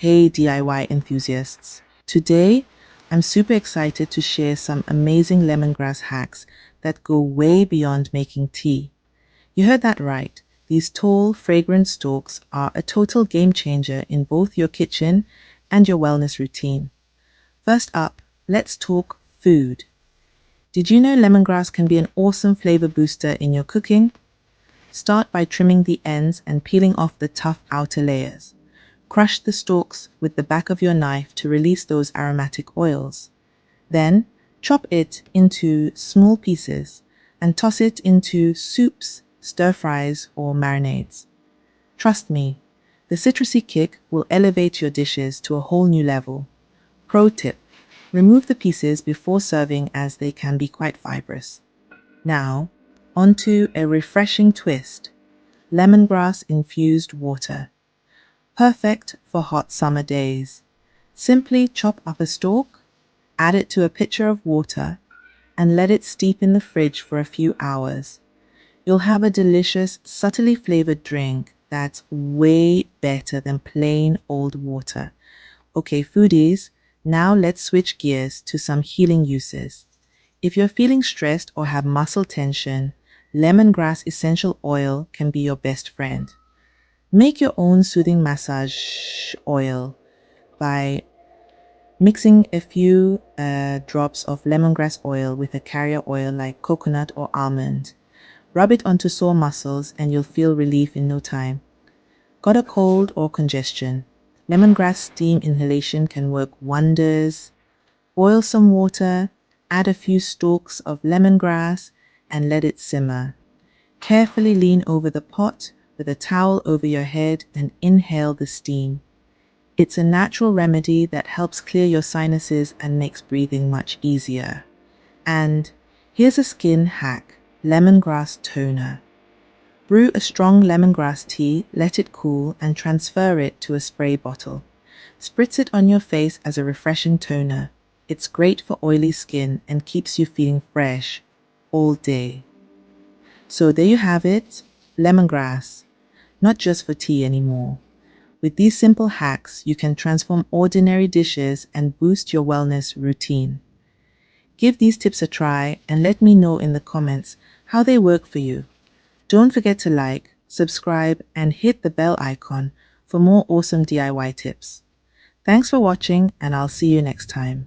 Hey DIY enthusiasts. Today, I'm super excited to share some amazing lemongrass hacks that go way beyond making tea. You heard that right. These tall, fragrant stalks are a total game changer in both your kitchen and your wellness routine. First up, let's talk food. Did you know lemongrass can be an awesome flavor booster in your cooking? Start by trimming the ends and peeling off the tough outer layers. Crush the stalks with the back of your knife to release those aromatic oils. Then, chop it into small pieces and toss it into soups, stir fries, or marinades. Trust me, the citrusy kick will elevate your dishes to a whole new level. Pro tip: remove the pieces before serving as they can be quite fibrous. Now, onto a refreshing twist: lemongrass infused water. Perfect for hot summer days. Simply chop up a stalk, add it to a pitcher of water, and let it steep in the fridge for a few hours. You'll have a delicious, subtly flavored drink that's way better than plain old water. Okay, foodies, now let's switch gears to some healing uses. If you're feeling stressed or have muscle tension, lemongrass essential oil can be your best friend. Make your own soothing massage oil by mixing a few drops of lemongrass oil with a carrier oil like coconut or almond. Rub it onto sore muscles and you'll feel relief in no time. Got a cold or congestion? Lemongrass steam inhalation can work wonders. Boil some water, add a few stalks of lemongrass, and let it simmer. Carefully lean over the pot with a towel over your head and inhale the steam. It's a natural remedy that helps clear your sinuses and makes breathing much easier. And here's a skin hack: lemongrass toner. Brew a strong lemongrass tea, let it cool, and transfer it to a spray bottle. Spritz it on your face as a refreshing toner. It's great for oily skin and keeps you feeling fresh all day. So there you have it, lemongrass, not just for tea anymore. With these simple hacks, you can transform ordinary dishes and boost your wellness routine. Give these tips a try and let me know in the comments how they work for you. Don't forget to like, subscribe, and hit the bell icon for more awesome DIY tips. Thanks for watching, and I'll see you next time.